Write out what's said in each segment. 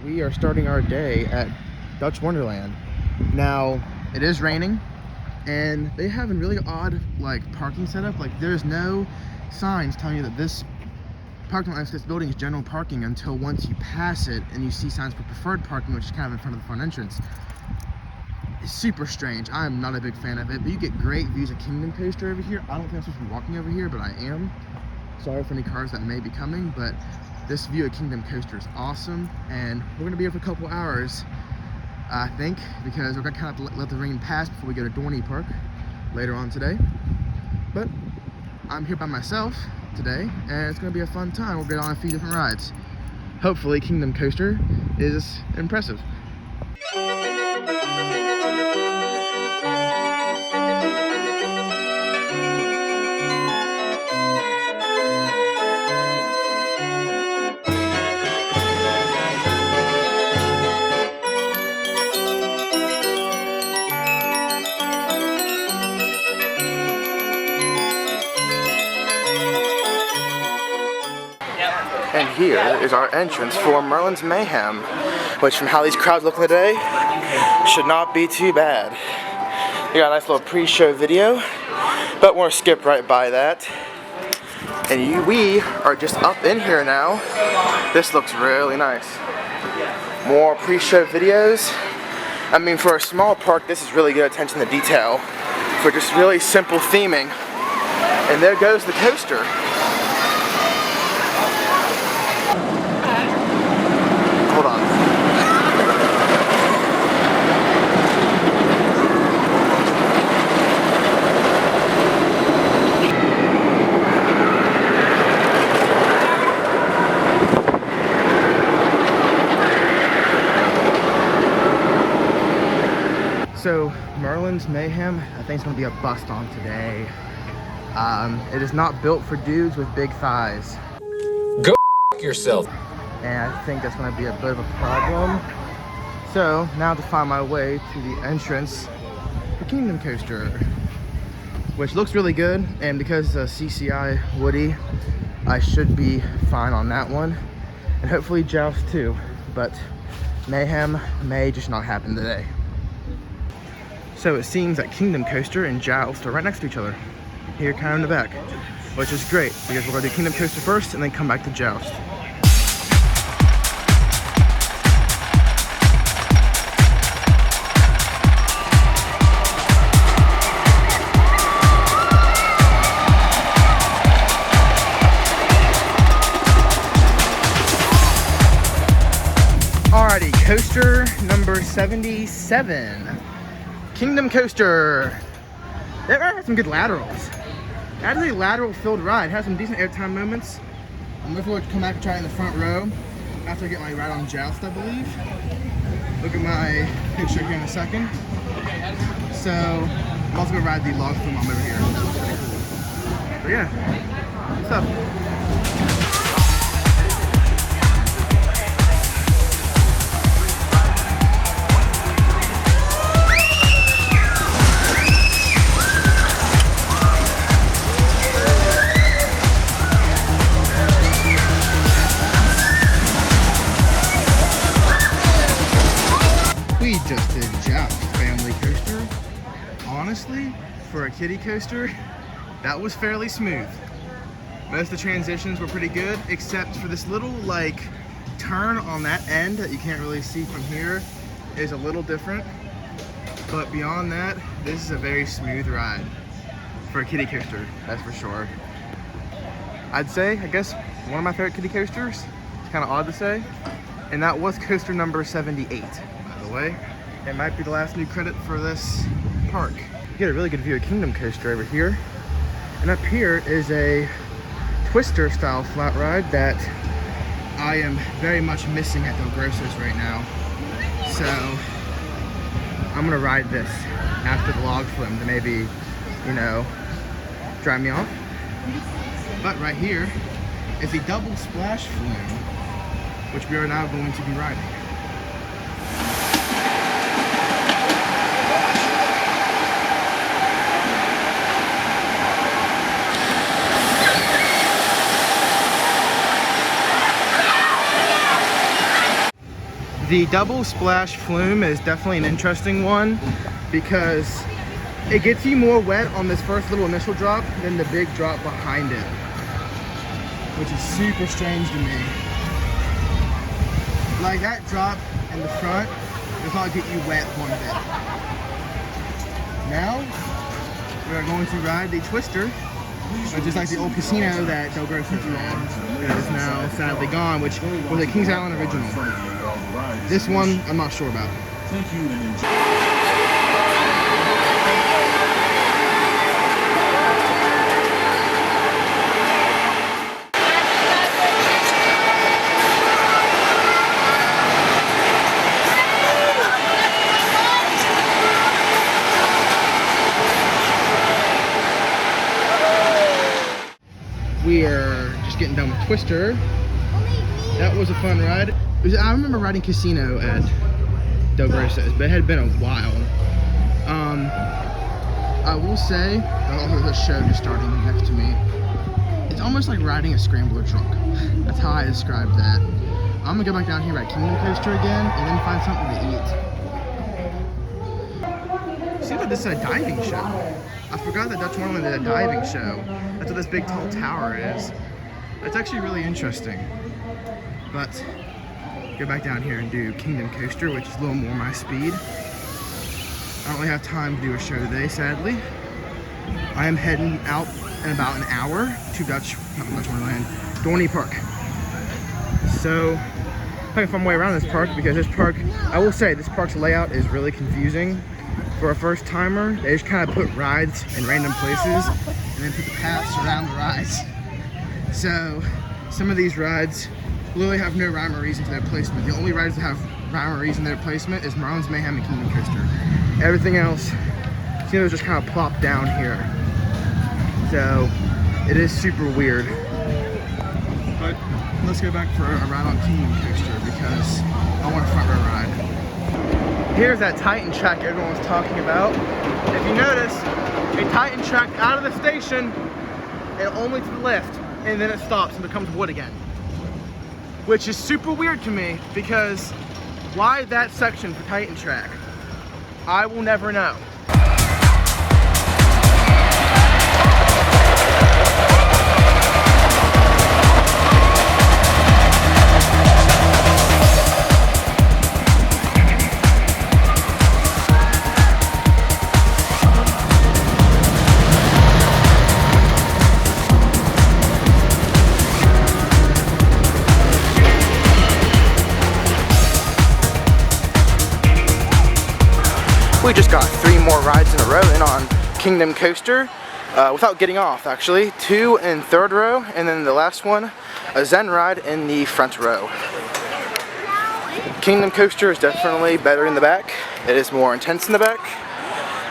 we are starting our day at Dutch Wonderland. Now, it is raining, and they have a really odd parking setup. Like, there's no signs telling you that this parking lot, this building is general parking until once you pass it and you see signs for preferred parking, which is kind of in front of the front entrance. It's super strange. I'm not a big fan of it, but you get great views of Kingdom Coaster over here. I don't think I'm supposed to be walking over here, but I am. Sorry for any cars that may be coming, but this view of Kingdom Coaster is awesome, and we're gonna be here for a couple hours, I think, because we're gonna kind of let the rain pass before we go to Dorney Park later on today. But I'm here by myself today, and it's gonna be a fun time. We'll get on a few different rides. Hopefully Kingdom Coaster is impressive. And here is our entrance for Merlin's Mayhem, which from how these crowds look today, should not be too bad. We got a nice little pre-show video, but we're gonna skip right by that. And we are just up in here now. This looks really nice. More pre-show videos. I mean, for a small park, this is really good attention to detail for just really simple theming. And there goes the coaster. Hold on. So Merlin's Mayhem, I think it's gonna be a bust on today. It is not built for dudes with big thighs. Go f*** yourself. And I think that's going to be a bit of a problem. So now to find my way to the entrance for Kingdom Coaster, which looks really good, and because it's a CCI Woody, I should be fine on that one, and hopefully Joust too, but Mayhem may just not happen today. So it seems that Kingdom Coaster and Joust are right next to each other, here kind of in the back, which is great, because we're going to do Kingdom Coaster first and then come back to Joust. Alrighty, coaster number 77. Kingdom Coaster. That ride has some good laterals. That is a lateral filled ride. It has some decent airtime moments. I'm looking forward to come back and try it in the front row after I get my ride on Joust, I believe. Look at my picture here in a second. So I'm also gonna ride the log flume over here. That's pretty cool. But yeah, what's up? We just did Joust family coaster. Honestly, for a kiddie coaster, that was fairly smooth. Most of the transitions were pretty good, except for this little turn on that end that you can't really see from here is a little different. But beyond that, this is a very smooth ride for a kiddie coaster, that's for sure. I'd say, I guess, one of my favorite kiddie coasters. It's kind of odd to say. And that was coaster number 78. Way. It might be the last new credit for this park. You get a really good view of Kingdom Coaster over here. And up here is a Twister style flat ride that I am very much missing at Del Grosso's right now. So I'm gonna ride this after the log flume to maybe, you know, dry me off. But right here is a double splash flume, which we are now going to be riding. The double splash flume is definitely an interesting one because it gets you more wet on this first little initial drop than the big drop behind it, which is super strange to me. Like that drop in the front does not get you wet one bit. Now we are going to ride the Twister, which is like the old casino that Del Grosso had. That is now sadly gone, which was a Kings Island original. This one, I'm not sure about. Thank you and enjoy. We are just getting done with Twister. That was a fun ride. I remember riding Casino at Del Grosso's, but it had been a while. I will say, the show just starting next to me. It's almost like riding a scrambler truck. That's how I describe that. I'm gonna go back down here, ride Kingdom Coaster again, and then find something to eat. See, but this is a diving show. I forgot that Dutch Wonderland did a diving show. That's what this big tall tower is. It's actually really interesting. But go back down here and do Kingdom Coaster, which is a little more my speed. I don't really have time to do a show today, sadly. I am heading out in about an hour to Dutch Wonderland, Dorney Park. So, I can find my way around this park because this park, I will say, this park's layout is really confusing. For a first timer, they just kind of put rides in random places and then put the paths around the rides. So, some of these rides literally have no rhyme or reason to their placement. The only rides that have rhyme or reason to their placement is Merlin's Mayhem and Kingdom Coaster. Everything else, seems just kind of plopped down here. So it is super weird. But let's go back for a ride on Kingdom Coaster because I want a front row ride. Here's that Titan track everyone was talking about. If you notice, a Titan track out of the station and only to the left, and then it stops and becomes wood again. Which is super weird to me because why that section for Titan track? I will never know. We just got 3 more rides in a row in on Kingdom Coaster without getting off, actually. 2 in 3rd row, and then the last one, a Zen ride in the front row. Kingdom Coaster is definitely better in the back. It is more intense in the back,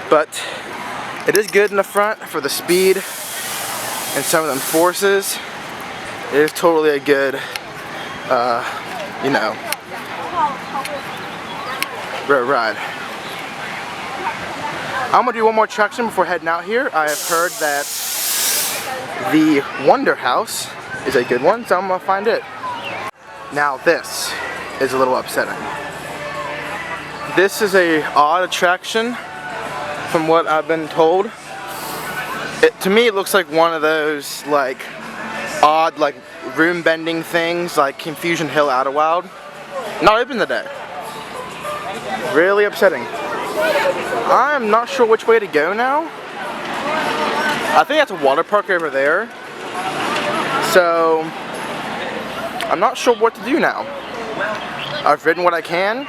but it is good in the front for the speed and some of them forces. It is totally a good, you know, road ride. I'm gonna do one more attraction before heading out here. I have heard that the Wonder House is a good one, so I'm gonna find it. Now this is a little upsetting. This is a odd attraction from what I've been told. To me it looks like one of those like odd like room bending things like Confusion Hill Outer Wild. Not open today. Really upsetting. I'm not sure which way to go now. I think that's a water park over there. So I'm not sure what to do now. I've ridden what I can,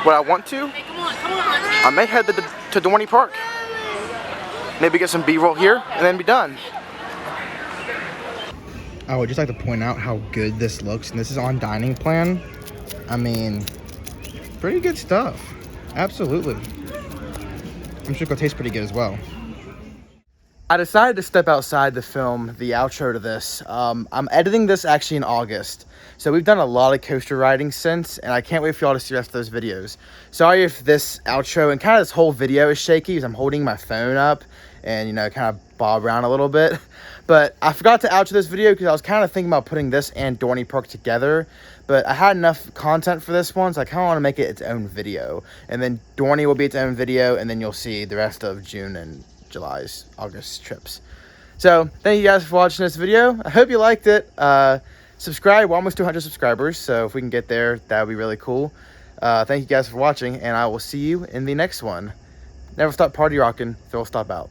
what I want to. I may head to Dorney Park. Maybe get some B-roll here and then be done. I would just like to point out how good this looks, and this is on dining plan. I mean, pretty good stuff. Absolutely. I'm sure it'll taste pretty good as well. I decided to step outside to film the outro to this. I'm editing this actually in August. So we've done a lot of coaster riding since, and I can't wait for y'all to see the rest of those videos. Sorry if this outro and kind of this whole video is shaky because I'm holding my phone up and, you know, kind of bob around a little bit. But I forgot to outro this video because I was kind of thinking about putting this and Dorney Park together. But I had enough content for this one, so I kind of want to make it its own video. And then Dorney will be its own video, and then you'll see the rest of June and July's, August trips. So, thank you guys for watching this video. I hope you liked it. Subscribe. We're almost 200 subscribers, so if we can get there, that would be really cool. Thank you guys for watching, and I will see you in the next one. Never stop party rocking. Phil, stop out.